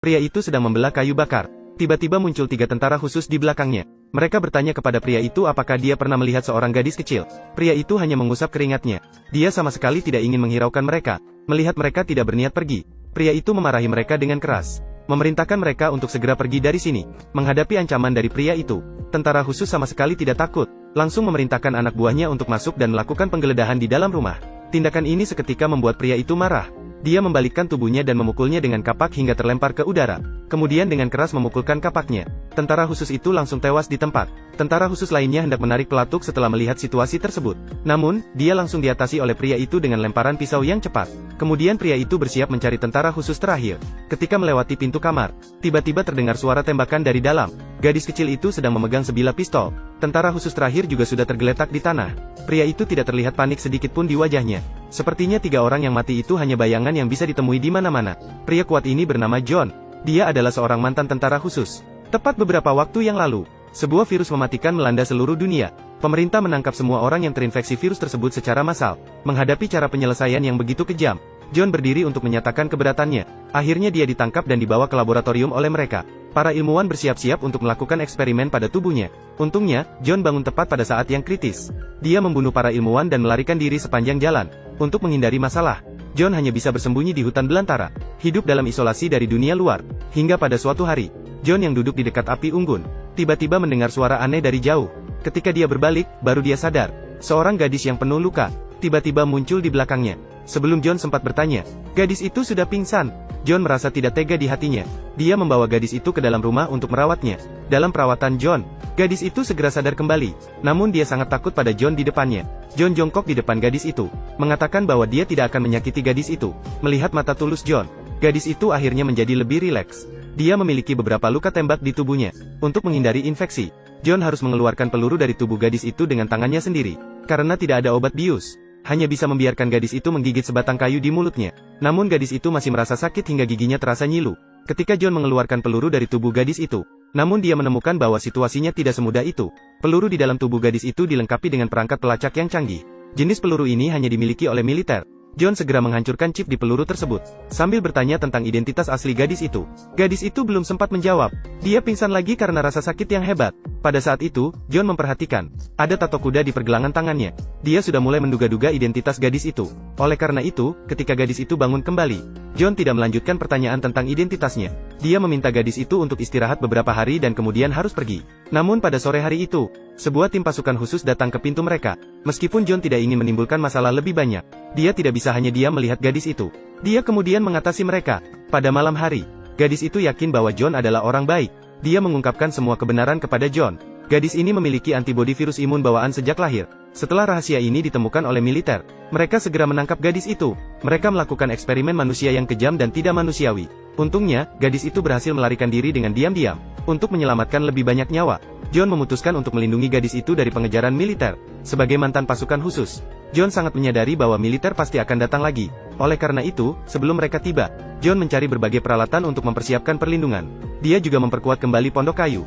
Pria itu sedang membelah kayu bakar. Tiba-tiba muncul 3 tentara khusus di belakangnya. Mereka bertanya kepada pria itu apakah dia pernah melihat seorang gadis kecil. Pria itu hanya mengusap keringatnya. Dia sama sekali tidak ingin menghiraukan mereka. Melihat mereka tidak berniat pergi, pria itu memarahi mereka dengan keras. Memerintahkan mereka untuk segera pergi dari sini. Menghadapi ancaman dari pria itu, tentara khusus sama sekali tidak takut. Langsung memerintahkan anak buahnya untuk masuk dan melakukan penggeledahan di dalam rumah. Tindakan ini seketika membuat pria itu marah. Dia membalikkan tubuhnya dan memukulnya dengan kapak hingga terlempar ke udara. Kemudian dengan keras memukulkan kapaknya. Tentara khusus itu langsung tewas di tempat. Tentara khusus lainnya hendak menarik pelatuk setelah melihat situasi tersebut. Namun, dia langsung diatasi oleh pria itu dengan lemparan pisau yang cepat. Kemudian pria itu bersiap mencari tentara khusus terakhir. Ketika melewati pintu kamar, tiba-tiba terdengar suara tembakan dari dalam. Gadis kecil itu sedang memegang sebilah pistol. Tentara khusus terakhir juga sudah tergeletak di tanah. Pria itu tidak terlihat panik sedikit pun di wajahnya. Sepertinya 3 orang yang mati itu hanya bayangan yang bisa ditemui di mana-mana. Pria kuat ini bernama John. Dia adalah seorang mantan tentara khusus. Tepat beberapa waktu yang lalu, sebuah virus mematikan melanda seluruh dunia. Pemerintah menangkap semua orang yang terinfeksi virus tersebut secara massal. Menghadapi cara penyelesaian yang begitu kejam, John berdiri untuk menyatakan keberatannya. Akhirnya dia ditangkap dan dibawa ke laboratorium oleh mereka. Para ilmuwan bersiap-siap untuk melakukan eksperimen pada tubuhnya. Untungnya, John bangun tepat pada saat yang kritis. Dia membunuh para ilmuwan dan melarikan diri sepanjang jalan. Untuk menghindari masalah, John hanya bisa bersembunyi di hutan belantara, hidup dalam isolasi dari dunia luar. Hingga pada suatu hari, John yang duduk di dekat api unggun, tiba-tiba mendengar suara aneh dari jauh. Ketika dia berbalik, baru dia sadar. Seorang gadis yang penuh luka, tiba-tiba muncul di belakangnya. Sebelum John sempat bertanya, gadis itu sudah pingsan. John merasa tidak tega di hatinya. Dia membawa gadis itu ke dalam rumah untuk merawatnya. Dalam perawatan John, gadis itu segera sadar kembali. Namun dia sangat takut pada John di depannya. John jongkok di depan gadis itu, mengatakan bahwa dia tidak akan menyakiti gadis itu. Melihat mata tulus John, gadis itu akhirnya menjadi lebih rileks. Dia memiliki beberapa luka tembak di tubuhnya. Untuk menghindari infeksi, John harus mengeluarkan peluru dari tubuh gadis itu dengan tangannya sendiri. Karena tidak ada obat bius, hanya bisa membiarkan gadis itu menggigit sebatang kayu di mulutnya. Namun gadis itu masih merasa sakit hingga giginya terasa nyilu. Ketika John mengeluarkan peluru dari tubuh gadis itu, namun dia menemukan bahwa situasinya tidak semudah itu. Peluru di dalam tubuh gadis itu dilengkapi dengan perangkat pelacak yang canggih. Jenis peluru ini hanya dimiliki oleh militer. John segera menghancurkan chip di peluru tersebut, sambil bertanya tentang identitas asli gadis itu. Gadis itu belum sempat menjawab. Dia pingsan lagi karena rasa sakit yang hebat. Pada saat itu, John memperhatikan, ada tato kuda di pergelangan tangannya. Dia sudah mulai menduga-duga identitas gadis itu. Oleh karena itu, ketika gadis itu bangun kembali, John tidak melanjutkan pertanyaan tentang identitasnya. Dia meminta gadis itu untuk istirahat beberapa hari dan kemudian harus pergi. Namun pada sore hari itu, sebuah tim pasukan khusus datang ke pintu mereka. Meskipun John tidak ingin menimbulkan masalah lebih banyak, dia tidak bisa hanya diam melihat gadis itu. Dia kemudian mengatasi mereka. Pada malam hari, gadis itu yakin bahwa John adalah orang baik. Dia mengungkapkan semua kebenaran kepada John. Gadis ini memiliki antibodi virus imun bawaan sejak lahir. Setelah rahasia ini ditemukan oleh militer, mereka segera menangkap gadis itu. Mereka melakukan eksperimen manusia yang kejam dan tidak manusiawi. Untungnya, gadis itu berhasil melarikan diri dengan diam-diam. Untuk menyelamatkan lebih banyak nyawa, John memutuskan untuk melindungi gadis itu dari pengejaran militer. Sebagai mantan pasukan khusus, John sangat menyadari bahwa militer pasti akan datang lagi. Oleh karena itu, sebelum mereka tiba, John mencari berbagai peralatan untuk mempersiapkan perlindungan. Dia juga memperkuat kembali pondok kayu.